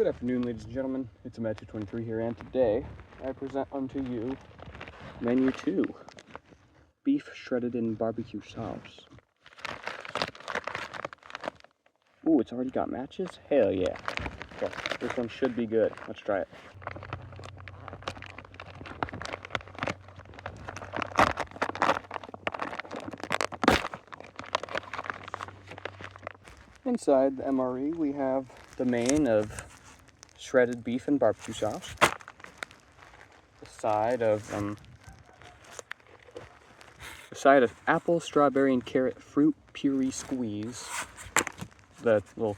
Good afternoon, ladies and gentlemen. It's Matt223 here, and today I present unto you Menu 2, beef shredded in barbecue sauce. Ooh, it's already got matches? Hell yeah. Okay, this one should be good. Let's try it. Inside the MRE, we have the main of shredded beef and barbecue sauce. The side of apple, strawberry, and carrot fruit puree squeeze. The little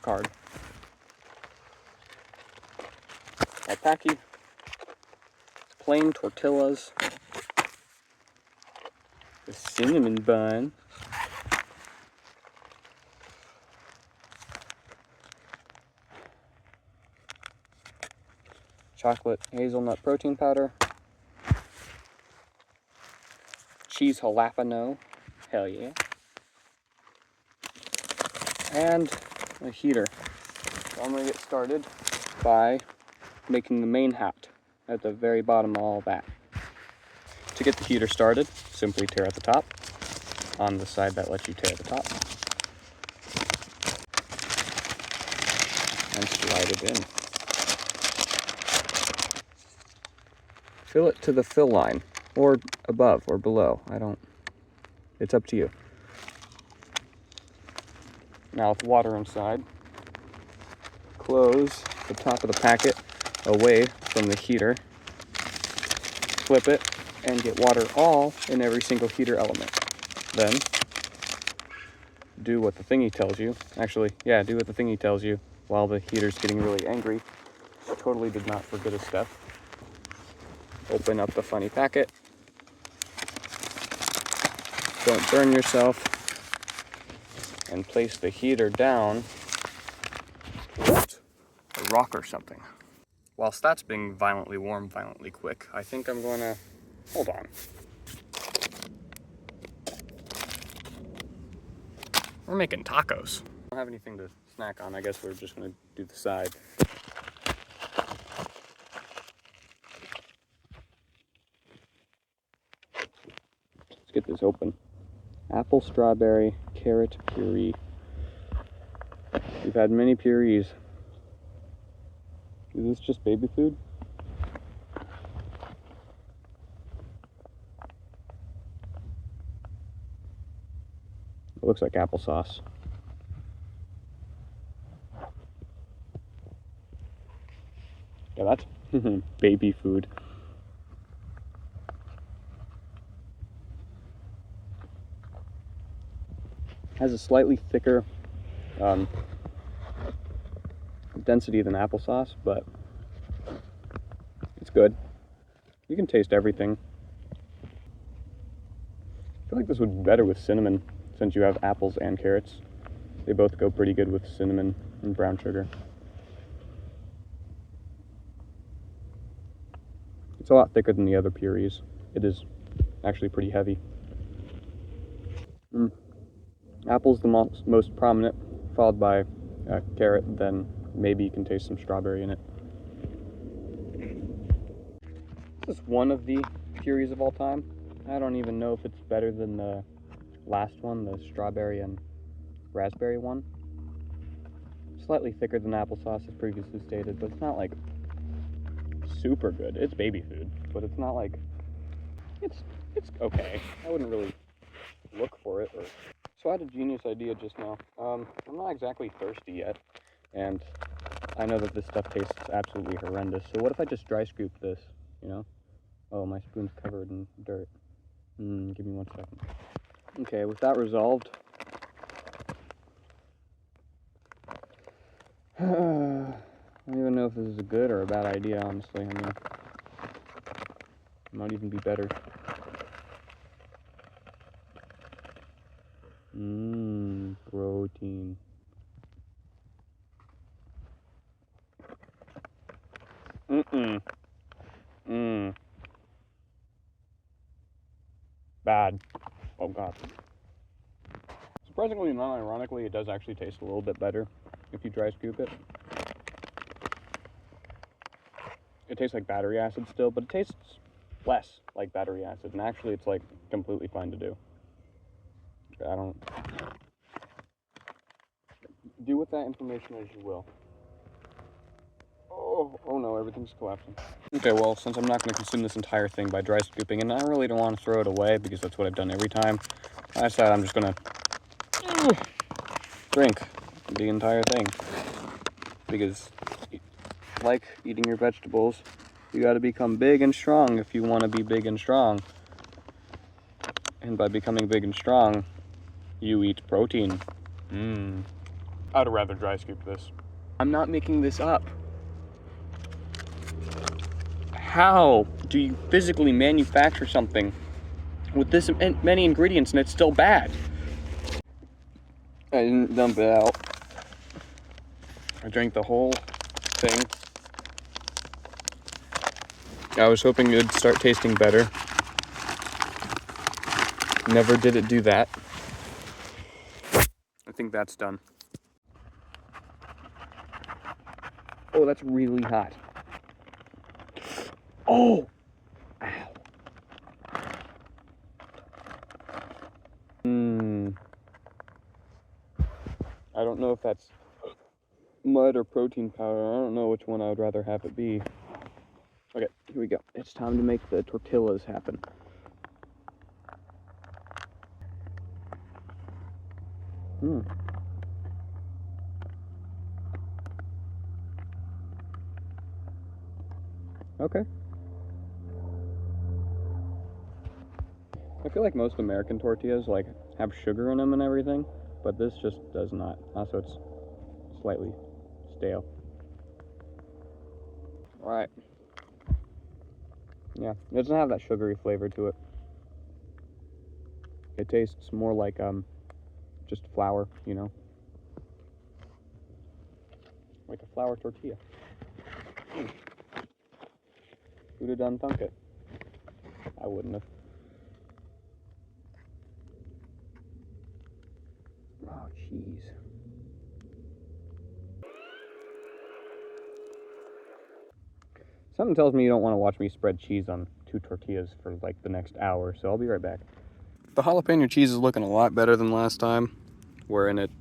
card. Alpaki. It's plain tortillas. The cinnamon bun. Chocolate hazelnut protein powder. Cheese jalapeno. Hell yeah. And a heater. So I'm going to get started by making the main hat at the very bottom of all that. To get the heater started, simply tear at the top on the side that lets you tear at the top. And slide it in. Fill it to the fill line, or above or below. It's up to you. Now with water inside, close the top of the packet away from the heater, flip it, and get water all in every single heater element. Then, do what the thingy tells you. Actually, yeah, do what the thingy tells you while the heater's getting really angry. Totally did not forget a step. Open up the funny packet. Don't burn yourself. And place the heater down with a rock or something. Whilst that's being violently warm, violently quick, I think I'm going to... Hold on. We're making tacos. I don't have anything to snack on. I guess we're just going to do the side. Let's get this open. Apple, strawberry, carrot puree. We've had many purees. Is this just baby food? It looks like applesauce. Yeah, that's baby food. Has a slightly thicker density than applesauce, but it's good. You can taste everything. I feel like this would be better with cinnamon, since you have apples and carrots. They both go pretty good with cinnamon and brown sugar. It's a lot thicker than the other purees. It is actually pretty heavy. Apple's the most prominent, followed by carrot, then maybe you can taste some strawberry in it. This is one of the purees of all time. I don't even know if it's better than the last one, the strawberry and raspberry one. Slightly thicker than applesauce, as previously stated, but it's not like super good. It's baby food, but it's not like... It's okay. I wouldn't really look for it. So I had a genius idea just now. I'm not exactly thirsty yet, and I know that this stuff tastes absolutely horrendous. So what if I just dry scoop this, you know? Oh, my spoon's covered in dirt. Give me 1 second. Okay, with that resolved, I don't even know if this is a good or a bad idea, honestly. I mean, it might even be better. Protein. Bad. Oh god. Surprisingly, not ironically, it does actually taste a little bit better if you dry scoop it. It tastes like battery acid still, but it tastes less like battery acid, and actually it's like completely fine to do. I don't... Do with that information as you will. Oh no, everything's collapsing. Okay, well, since I'm not going to consume this entire thing by dry scooping, and I really don't want to throw it away because that's what I've done every time, I decided I'm just going to drink the entire thing. Because, like eating your vegetables, you got to become big and strong if you want to be big and strong. And by becoming big and strong, you eat protein. I'd rather dry scoop this. I'm not making this up. How do you physically manufacture something with this many ingredients and it's still bad? I didn't dump it out. I drank the whole thing. I was hoping it would start tasting better. Never did it do that. I think that's done. Oh, that's really hot. Oh! Ow. I don't know if that's mud or protein powder. I don't know which one I would rather have it be. Okay, here we go. It's time to make the tortillas happen. Okay. I feel like most American tortillas like have sugar in them and everything, but this just does not. Also, it's slightly stale. All right. Yeah, it doesn't have that sugary flavor to it. It tastes more like just flour, you know, like a flour tortilla. Who'd have done thunk it? I wouldn't have. Oh, jeez. Something tells me you don't want to watch me spread cheese on 2 tortillas for like the next hour, so I'll be right back. The jalapeno cheese is looking a lot better than last time, wherein it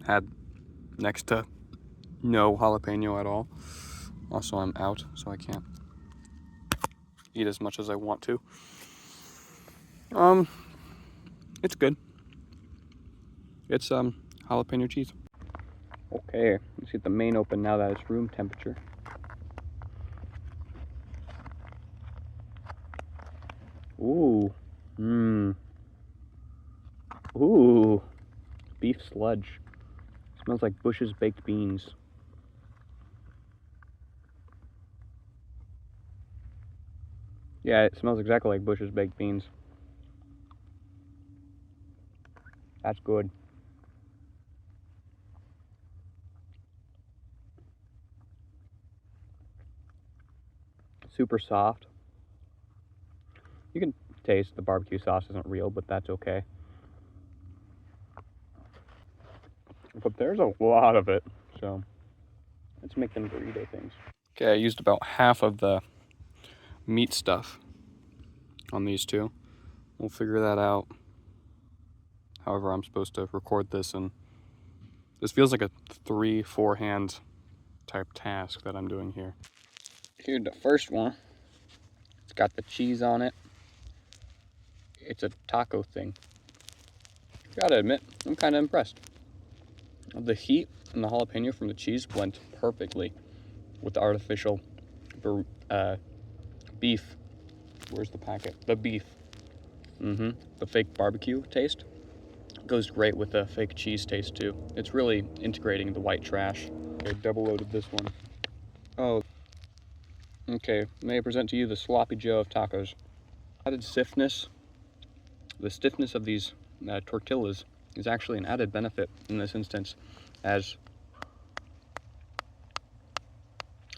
had next to no jalapeno at all. Also, I'm out, so I can't eat as much as I want to. It's good. It's jalapeno cheese. Okay, let's get the main open now that it's room temperature. Ooh. Ooh. Beef sludge. Smells like Bush's baked beans. Yeah, it smells exactly like Bush's baked beans. That's good. Super soft. You can taste the barbecue sauce isn't real, but that's okay. But there's a lot of it, so let's make them burrito things. Okay, I used about half of the meat stuff on these two. We'll figure that out. However, I'm supposed to record this, and this feels like a 3-4 hand type task that I'm doing here. Here's the first one. It's got the cheese on it. It's a taco thing. Gotta admit, I'm kind of impressed. The heat and the jalapeno from the cheese blend perfectly with the artificial beef. Where's the packet? The beef. The fake barbecue taste goes great with the fake cheese taste too. It's really integrating the white trash. Okay, double loaded this one. Oh. Okay, may I present to you the sloppy Joe of tacos. Added stiffness. The stiffness of these tortillas is actually an added benefit in this instance, as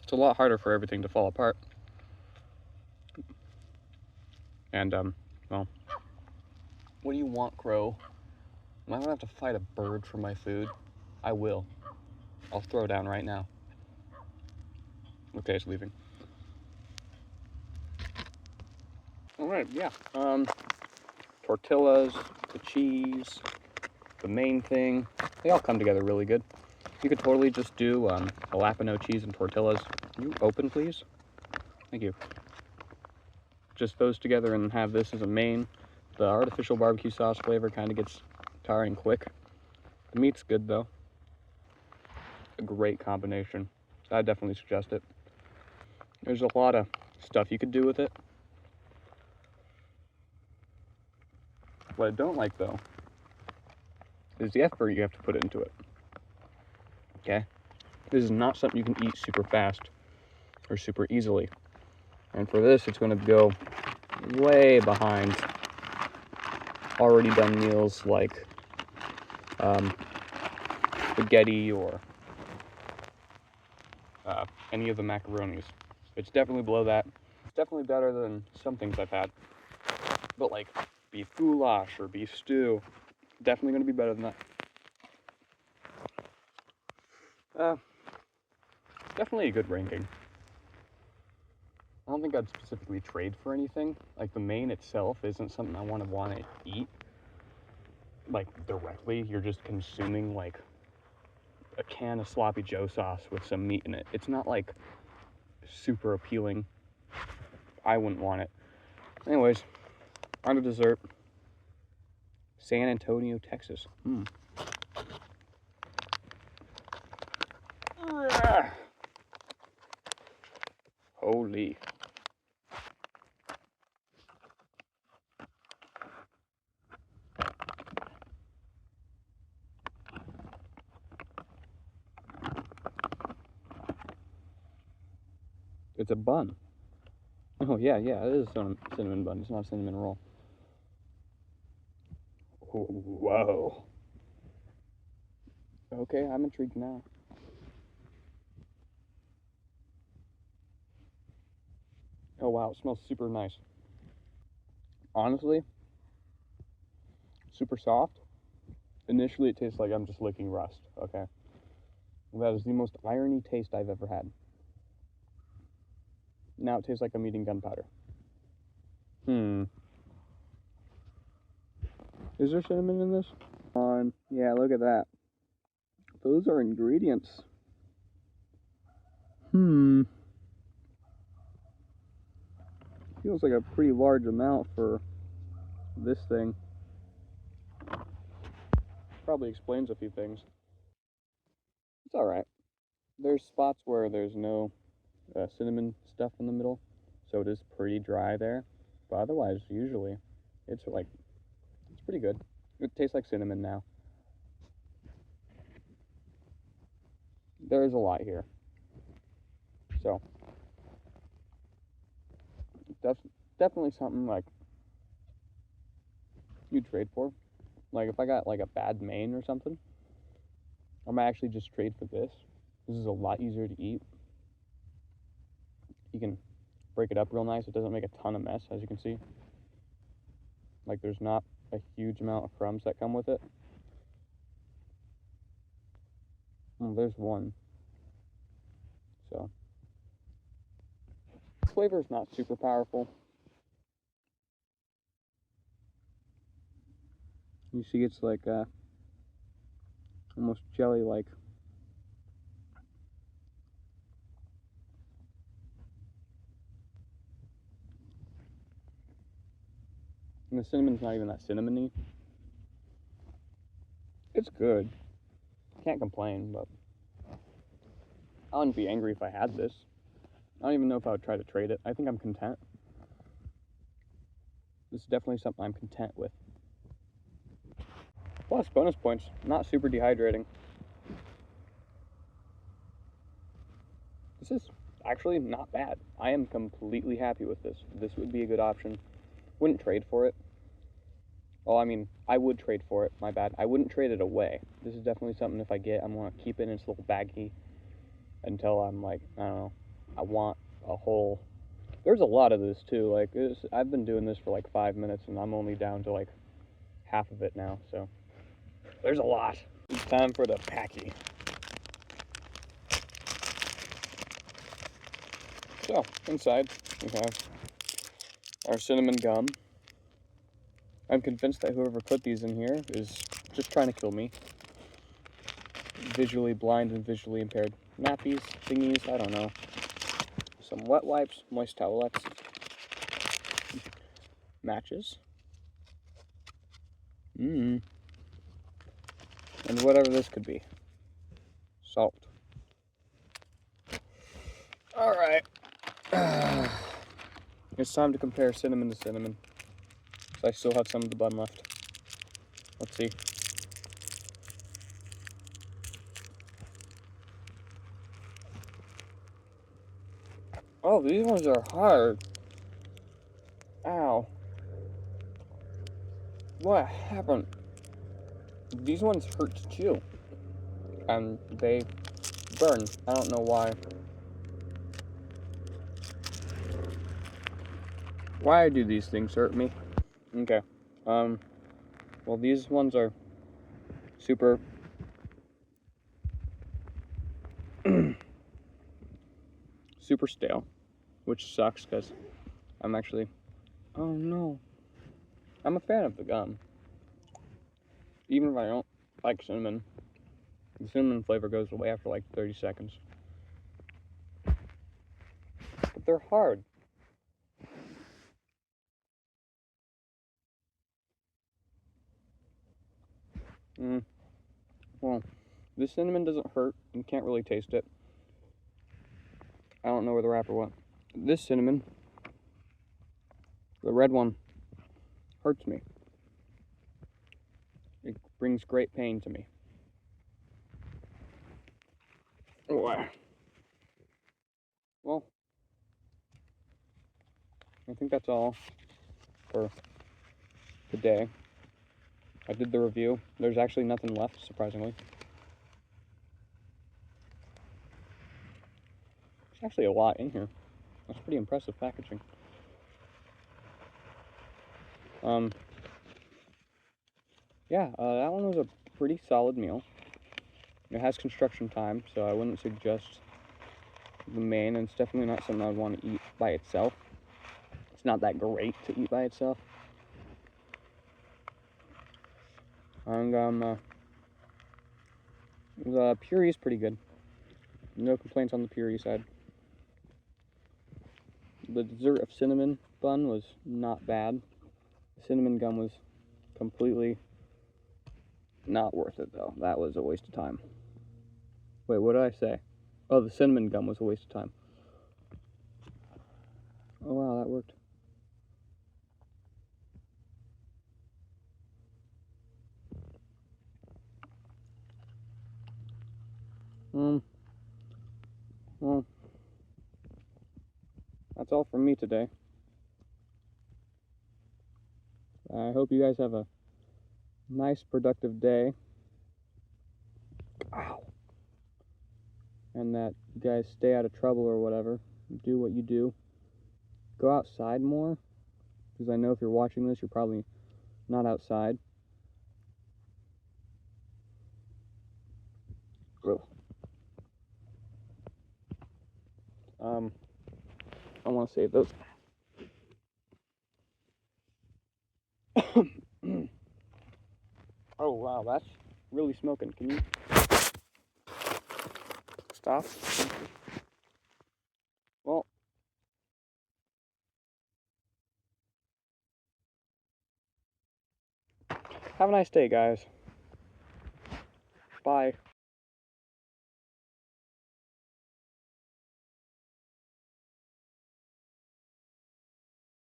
it's a lot harder for everything to fall apart. And, well, what do you want, Crow? Am I gonna have to fight a bird for my food? I will. I'll throw down right now. Okay, it's leaving. All right, yeah. Tortillas, the cheese, the main thing, they all come together really good. You could totally just do jalapeno cheese and tortillas. Can you open, please? Thank you. Just those together and have this as a main. The artificial barbecue sauce flavor kind of gets tiring quick. The meat's good though. A great combination. So I definitely suggest it. There's a lot of stuff you could do with it. What I don't like though is the effort you have to put into it. Okay? This is not something you can eat super fast or super easily. And for this, it's going to go way behind already done meals like spaghetti or any of the macaronis. It's definitely below that. It's definitely better than some things I've had. But like beef goulash or beef stew, definitely going to be better than that. Definitely a good ranking. I don't think I'd specifically trade for anything. Like the main itself isn't something I want to eat like directly. You're just consuming like a can of sloppy joe sauce with some meat in it. It's not like super appealing. I wouldn't want it. Anyways, on to dessert. San Antonio, Texas. Holy. It's a bun. Oh, yeah, it is a cinnamon bun. It's not a cinnamon roll. Whoa. Okay, I'm intrigued now. Oh, wow, it smells super nice. Honestly, super soft. Initially, it tastes like I'm just licking rust, okay? That is the most irony taste I've ever had. Now it tastes like I'm eating gunpowder. Is there cinnamon in this? Yeah, look at that. Those are ingredients. Feels like a pretty large amount for this thing. Probably explains a few things. It's alright. There's spots where there's no cinnamon stuff in the middle, so it is pretty dry there. But otherwise, usually, it's pretty good. It tastes like cinnamon now. There is a lot here. So, definitely something like you'd trade for. Like if I got like a bad main or something, I might actually just trade for this. This is a lot easier to eat. You can break it up real nice. It doesn't make a ton of mess, as you can see. Like there's not a huge amount of crumbs that come with it. There's one. So, flavor is not super powerful. You see it's like almost jelly-like. And the cinnamon's not even that cinnamony. It's good. Can't complain, but I wouldn't be angry if I had this. I don't even know if I would try to trade it. I think I'm content. This is definitely something I'm content with. Plus, bonus points, not super dehydrating. This is actually not bad. I am completely happy with this. This would be a good option. Wouldn't trade for it. Well, I mean, I would trade for it, my bad. I wouldn't trade it away. This is definitely something if I get, I'm going to keep it in its little baggie until I'm like, I don't know, I want a whole... There's a lot of this too. Like, I've been doing this for like 5 minutes and I'm only down to like half of it now, so there's a lot. It's time for the packy. So, inside we have our cinnamon gum. I'm convinced that whoever put these in here is just trying to kill me. Visually blind and visually impaired. Nappies, thingies, I don't know. Some wet wipes, moist towelettes. Matches. And whatever this could be. Salt. Alright. It's time to compare cinnamon to cinnamon. So I still have some of the bun left. Let's see. Oh, these ones are hard. Ow. What happened? These ones hurt to chew. And they burn. I don't know why. Why do these things hurt me? Okay. Well, these ones are super super stale, which sucks because I'm actually, oh no, I'm a fan of the gum. Even if I don't like cinnamon, the cinnamon flavor goes away after like 30 seconds. But they're hard. Well, this cinnamon doesn't hurt. You can't really taste it. I don't know where the wrapper went. This cinnamon, the red one, hurts me. It brings great pain to me. Oh, well, I think that's all for today. I did the review. There's actually nothing left, surprisingly. There's actually a lot in here. That's pretty impressive packaging. Yeah, that one was a pretty solid meal. It has construction time, so I wouldn't suggest the main, and it's definitely not something I'd want to eat by itself. It's not that great to eat by itself. And the puree is pretty good. No complaints on the puree side. The dessert of cinnamon bun was not bad. The cinnamon gum was completely not worth it, though. That was a waste of time. Wait, what did I say? Oh, the cinnamon gum was a waste of time. Oh, wow, that worked. Well, that's all from me today. I hope you guys have a nice, productive day. Ow. And that you guys stay out of trouble or whatever. Do what you do. Go outside more. Because I know if you're watching this, you're probably not outside. Ugh. I want to save those. Oh, wow, that's really smoking. Can you stop? Well, have a nice day, guys. Bye.